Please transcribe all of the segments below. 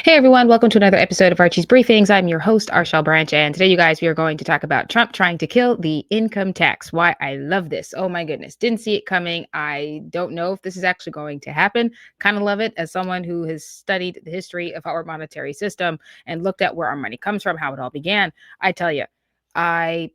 Hey everyone, welcome to another episode of Archie's Briefings. I'm your host, Arshel Branch, and today, you guys, we are going to talk about Trump trying to kill the income tax. Why I love this. Oh my goodness, didn't see it coming. I don't know if this is actually going to happen. Kind of love it as someone who has studied the history of our monetary system and looked at where our money comes from, how it all began. I tell you, I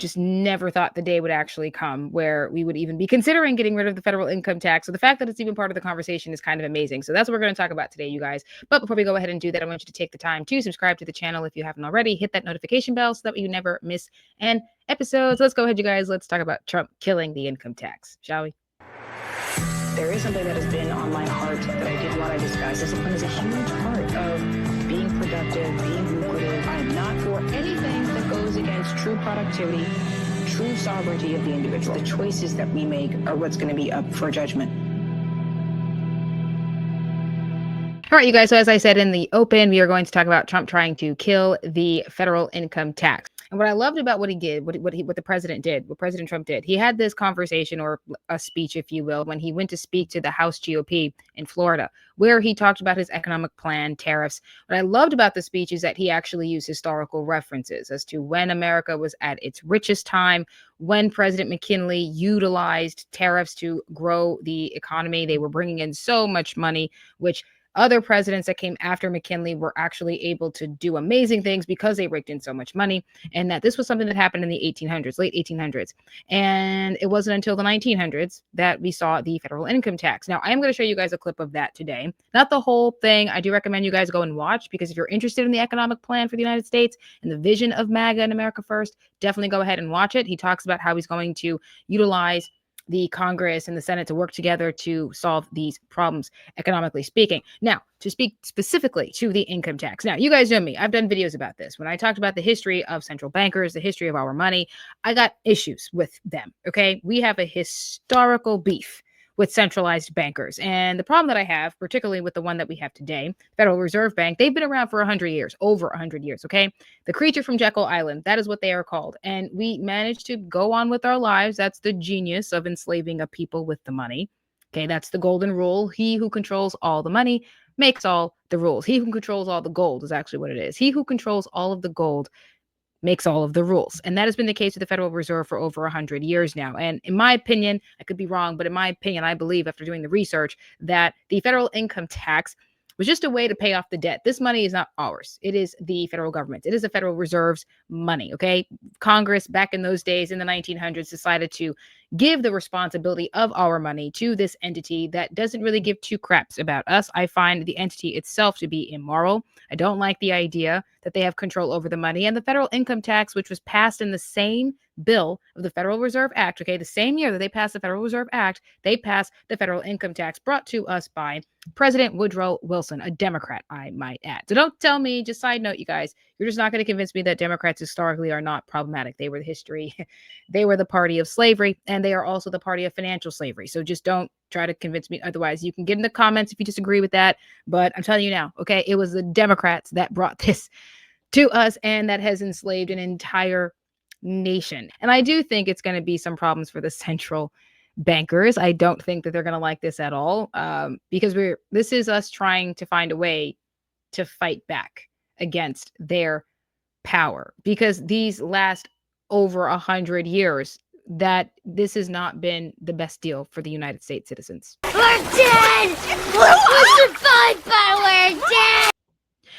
just never thought the day would actually come where we would even be considering getting rid of the federal income tax. So the fact that it's even part of the conversation is kind of amazing. So that's what we're going to talk about today, you guys. But before we go ahead and do that, I want you to take the time to subscribe to the channel if you haven't already. Hit that notification bell so that you never miss an episode. So let's go ahead, you guys. Let's talk about Trump killing the income tax, shall we? There is something that has been on my heart that I did want to discuss. Discipline is a huge part of being productive, being lucrative. I am not for anything that goes against true productivity, true sovereignty of the individual. The choices that we make are what's going to be up for judgment. All right, you guys. So as I said in the open, we are going to talk about Trump trying to kill the federal income tax. And what I loved about what he did, what the president did, what President Trump did, he had this conversation or a speech, if you will, when he went to speak to the House GOP in Florida, where he talked about his economic plan, tariffs. What I loved about the speech is that he actually used historical references as to when America was at its richest time, when President McKinley utilized tariffs to grow the economy. They were bringing in so much money, which other presidents that came after McKinley were actually able to do amazing things because they raked in so much money, and that this was something that happened in the 1800s, late 1800s. And it wasn't until the 1900s that we saw the federal income tax. Now, I am going to show you guys a clip of that today. Not the whole thing. I do recommend you guys go and watch, because if you're interested in the economic plan for the United States and the vision of MAGA and America First, definitely go ahead and watch it. He talks about how he's going to utilize the Congress and the Senate to work together to solve these problems, economically speaking. Now, to speak specifically to the income tax. Now, you guys know me. I've done videos about this. When I talked about the history of central bankers, the history of our money, I got issues with them, okay? We have a historical beef with centralized bankers. And the problem that I have, particularly with the one that we have today, Federal Reserve Bank, they've been around for 100 years, over 100 years, okay? The creature from Jekyll Island, that is what they are called. And we managed to go on with our lives. That's the genius of enslaving a people with the money. Okay, that's the golden rule. He who controls all the money makes all the rules. He who controls all the gold is actually what it is. He who controls all of the gold makes all of the rules. And that has been the case with the Federal Reserve for over 100 years now. And in my opinion, I could be wrong, but in my opinion, I believe after doing the research that the federal income tax was just a way to pay off the debt. This money is not ours. It is the federal government. It is the Federal Reserve's money, okay? Congress back in those days in the 1900s decided to give the responsibility of our money to this entity that doesn't really give two craps about us. I find the entity itself to be immoral. I don't like the idea that they have control over the money. And the federal income tax, which was passed in the same bill of the Federal Reserve Act, okay, the same year that they passed the Federal Reserve Act, they passed the federal income tax brought to us by President Woodrow Wilson, a Democrat, I might add. So don't tell me, just side note, you guys, you're just not going to convince me that Democrats historically are not problematic. They were the history, they were the party of slavery, and they are also the party of financial slavery. So just don't try to convince me otherwise. You can get in the comments if you disagree with that, but I'm telling you now, okay, it was the Democrats that brought this to us, and that has enslaved an entire nation. And I do think it's going to be some problems for the central bankers. I don't think that they're going to like this at all, because this is us trying to find a way to fight back against their power, because these last over 100 years that this has not been the best deal for the United States citizens. We're dead! We're survived by we're dead!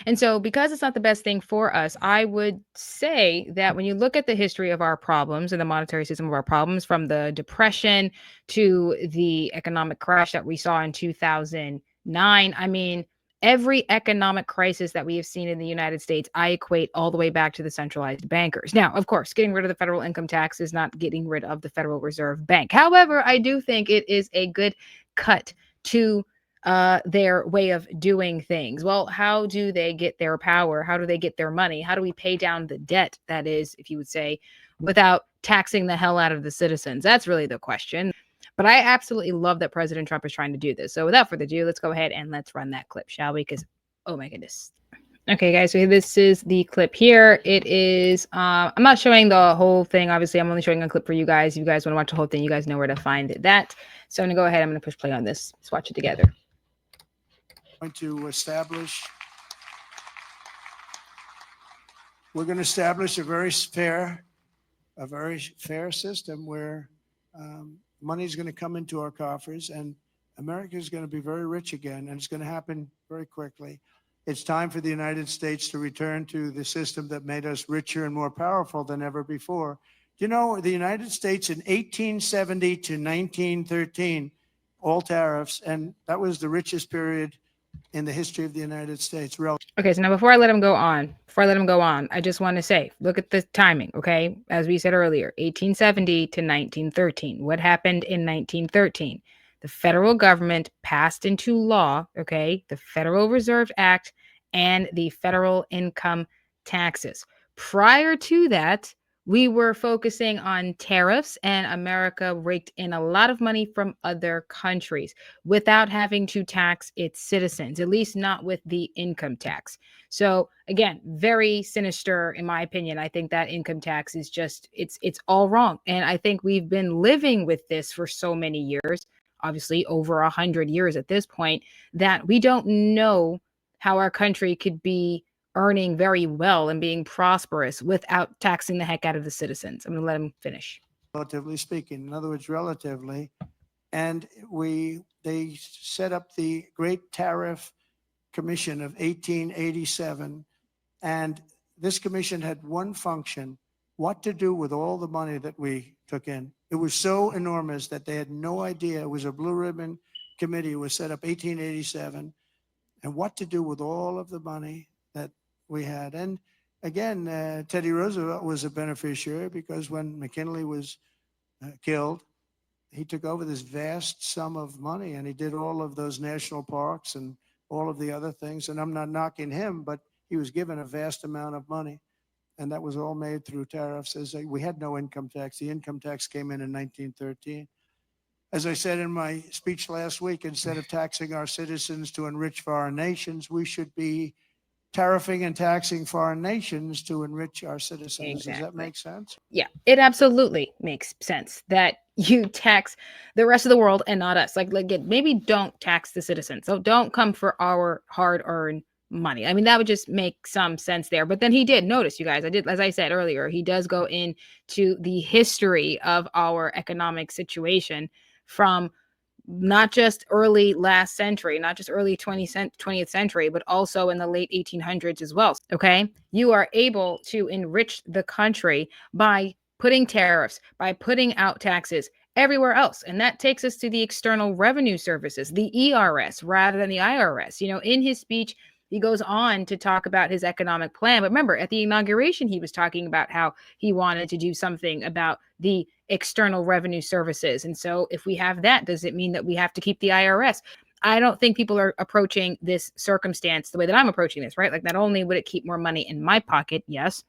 And so, because it's not the best thing for us, I would say that when you look at the history of our problems and the monetary system of our problems, from the Depression to the economic crash that we saw in 2009, I mean, every economic crisis that we have seen in the United States, I equate all the way back to the centralized bankers. Now, of course, getting rid of the federal income tax is not getting rid of the Federal Reserve Bank. However, I do think it is a good cut to their way of doing things. Well, how do they get their power? How do they get their money? How do we pay down the debt, that is, if you would say, without taxing the hell out of the citizens? That's really the question. But I absolutely love that President Trump is trying to do this. So without further ado, let's go ahead and let's run that clip, shall we? Because, oh my goodness. Okay, guys, so this is the clip here. It is, I'm not showing the whole thing. Obviously, I'm only showing a clip for you guys. If you guys want to watch the whole thing, you guys know where to find that. So I'm going to go ahead. I'm going to push play on this. Let's watch it together. Going to establish we're going to establish a very fair system where money is going to come into our coffers and America is going to be very rich again, and it's going to happen very quickly. It's time for the United States to return to the system that made us richer and more powerful than ever before. You know, the United States in 1870 to 1913, all tariffs, and that was the richest period in the history of the United States. Okay, so now before I let him go on, I just want to say, look at the timing, okay? As we said earlier, 1870 to 1913. What happened in 1913? The federal government passed into law, okay, the Federal Reserve Act and the federal income taxes. Prior to that, we were focusing on tariffs, and America raked in a lot of money from other countries without having to tax its citizens, at least not with the income tax. So again, very sinister in my opinion. I think that income tax is just, it's all wrong. And I think we've been living with this for so many years, obviously over 100 years at this point, that we don't know how our country could be earning very well and being prosperous without taxing the heck out of the citizens. I'm going to let him finish. Relatively speaking, in other words, relatively. And they set up the Great Tariff Commission of 1887. And this commission had one function: what to do with all the money that we took in. It was so enormous that they had no idea. It was a blue ribbon committee. It was set up 1887. And what to do with all of the money that we had. And again, Teddy Roosevelt was a beneficiary because when McKinley was killed, he took over this vast sum of money and he did all of those national parks and all of the other things. And I'm not knocking him, but he was given a vast amount of money. And that was all made through tariffs. We had no income tax. The income tax came in 1913. As I said in my speech last week, instead of taxing our citizens to enrich foreign nations, we should be tariffing and taxing foreign nations to enrich our citizens. Exactly. Does that make sense? Yeah, it absolutely makes sense that you tax the rest of the world and not us. Like maybe don't tax the citizens. So don't come for our hard-earned money. I mean, that would just make some sense there. But then he did notice, you guys, as I said earlier, he does go into the history of our economic situation from not just early last century, not just early 20th century, but also in the late 1800s as well. Okay. You are able to enrich the country by putting tariffs, by putting out taxes everywhere else. And that takes us to the External Revenue Services, the ERS, rather than the IRS. You know, in his speech, he goes on to talk about his economic plan. But remember, at the inauguration, he was talking about how he wanted to do something about the External Revenue Services. And so if we have that, does it mean that we have to keep the IRS? I don't think people are approaching this circumstance the way that I'm approaching this, right? Like, not only would it keep more money in my pocket, yes,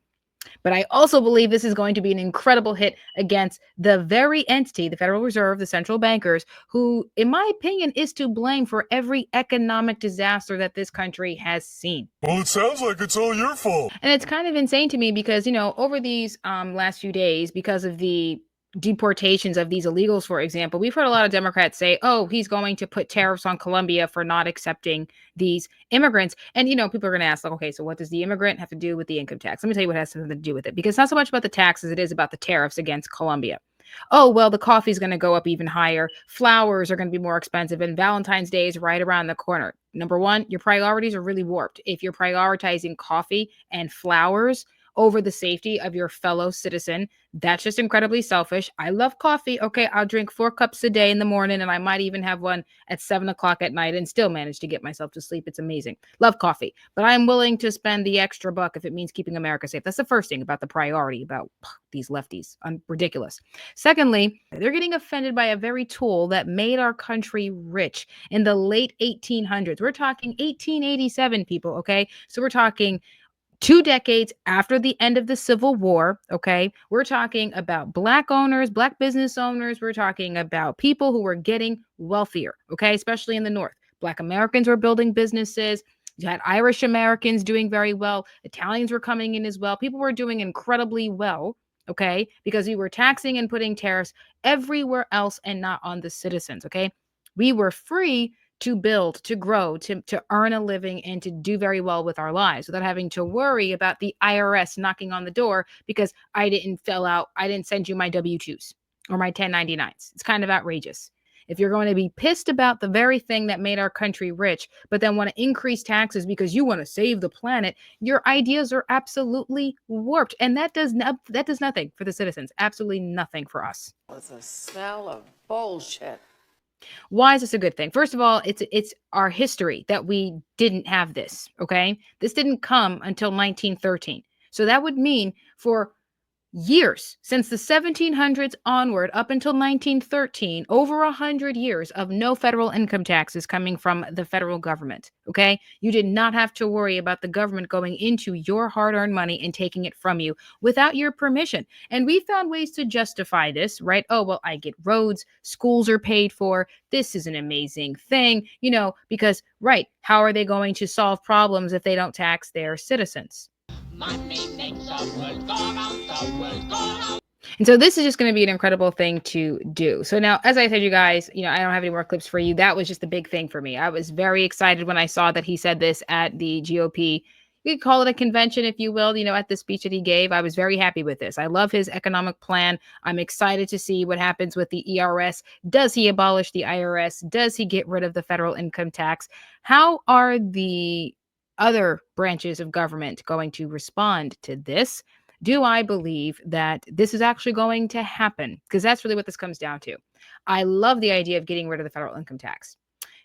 but I also believe this is going to be an incredible hit against the very entity, the Federal Reserve, the central bankers, who, in my opinion, is to blame for every economic disaster that this country has seen. Well, it sounds like it's all your fault. And it's kind of insane to me because, you know, over these last few days, because of the deportations of these illegals, for example, we've heard a lot of Democrats say, oh, he's going to put tariffs on Colombia for not accepting these immigrants. And, you know, people are going to ask, like, okay, so what does the immigrant have to do with the income tax? Let me tell you what has something to do with it, because it's not so much about the tax as it is about the tariffs against Colombia. Oh, well, the coffee is going to go up even higher. Flowers are going to be more expensive, and Valentine's Day is right around the corner. Number one, your priorities are really warped. If you're prioritizing coffee and flowers over the safety of your fellow citizen, that's just incredibly selfish. I love coffee. Okay, I'll drink 4 cups a day in the morning, and I might even have one at 7 o'clock at night and still manage to get myself to sleep. It's amazing. Love coffee, but I'm willing to spend the extra buck if it means keeping America safe. That's the first thing about the priority about these lefties. Ridiculous. Secondly, they're getting offended by a very tool that made our country rich in the late 1800s. We're talking 1887, people, okay? So we're talking 2 decades after the end of the Civil War, okay? We're talking about Black owners, Black business owners. We're talking about people who were getting wealthier, okay? Especially in the North. Black Americans were building businesses. You had Irish Americans doing very well. Italians were coming in as well. People were doing incredibly well, okay? Because we were taxing and putting tariffs everywhere else and not on the citizens, okay? We were free to build, to grow, to earn a living, and to do very well with our lives without having to worry about the IRS knocking on the door because I didn't send you my W-2s or my 1099s. It's kind of outrageous. If you're going to be pissed about the very thing that made our country rich, but then want to increase taxes because you want to save the planet, your ideas are absolutely warped. And that does nothing for the citizens. Absolutely nothing for us. It's a smell of bullshit. Why is this a good thing? First of all, it's our history that we didn't have this, okay? This didn't come until 1913. So that would mean for years, since the 1700s onward up until 1913, over 100 years of no federal income taxes coming from the federal government, okay? You did not have to worry about the government going into your hard-earned money and taking it from you without your permission. And we found ways to justify this, right? Oh, well, I get roads, schools are paid for. This is an amazing thing, because, right, how are they going to solve problems if they don't tax their citizens? And so this is just going to be an incredible thing to do. So now, as I said, you guys, I don't have any more clips for you. That was just a big thing for me. I was very excited when I saw that he said this at the GOP. You could call it a convention, if you will, at the speech that he gave. I was very happy with this. I love his economic plan. I'm excited to see what happens with the ERS. Does he abolish the IRS? Does he get rid of the federal income tax? How are the other branches of government going to respond to this? Do I believe that this is actually going to happen? Because that's really what this comes down to. I love the idea of getting rid of the federal income tax.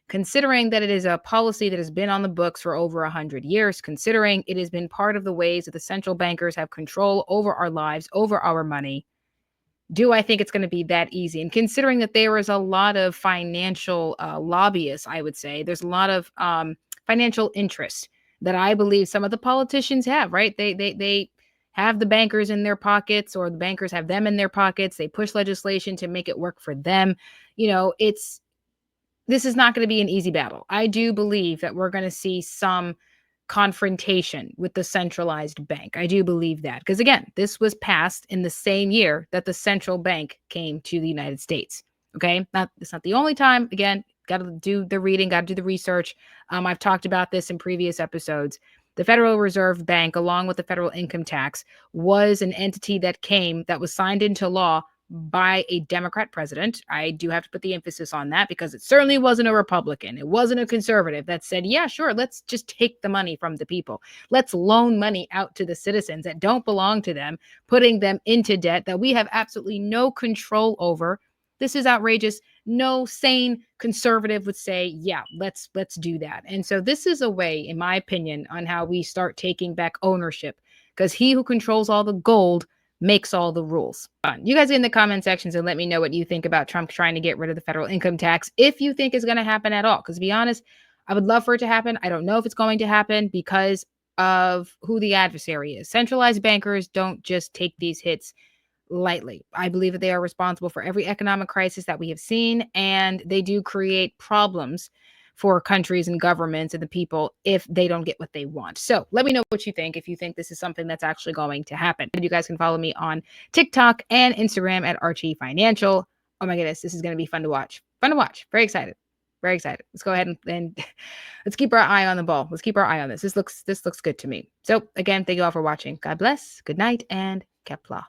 Considering that it is a policy that has been on the books for over 100 years, considering it has been part of the ways that the central bankers have control over our lives, over our money, do I think it's going to be that easy? And considering that there is a lot of financial lobbyists, I would say, there's a lot of financial interest that I believe some of the politicians have, right? They have the bankers in their pockets, or the bankers have them in their pockets. They push legislation to make it work for them. This is not going to be an easy battle. I do believe that we're going to see some confrontation with the centralized bank. I do believe that. Because again, this was passed in the same year that the central bank came to the United States. Okay. It's not the only time. Again, got to do the reading, got to do the research. I've talked about this in previous episodes. The Federal Reserve Bank, along with the federal income tax, was an entity that was signed into law by a Democrat president. I do have to put the emphasis on that because it certainly wasn't a Republican. It wasn't a conservative that said, yeah, sure, let's just take the money from the people. Let's loan money out to the citizens that don't belong to them, putting them into debt that we have absolutely no control over. This is outrageous. No sane conservative would say, yeah, let's do that. And so this is a way, in my opinion, on how we start taking back ownership, because he who controls all the gold makes all the rules. You guys in the comment sections and let me know what you think about Trump trying to get rid of the federal income tax, if you think it's going to happen at all. Because to be honest, I would love for it to happen. I don't know if it's going to happen because of who the adversary is. Centralized bankers don't just take these hits lightly. I believe that they are responsible for every economic crisis that we have seen, and they do create problems for countries and governments and the people if they don't get what they want. So let me know what you think, if you think this is something that's actually going to happen. And you guys can follow me on TikTok and Instagram at Archie Financial. Oh my goodness, this is going to be fun to watch. Fun to watch. Very excited. Very excited. Let's go ahead and let's keep our eye on the ball. Let's keep our eye on this. This looks good to me. So again, thank you all for watching. God bless. Good night and Kepler.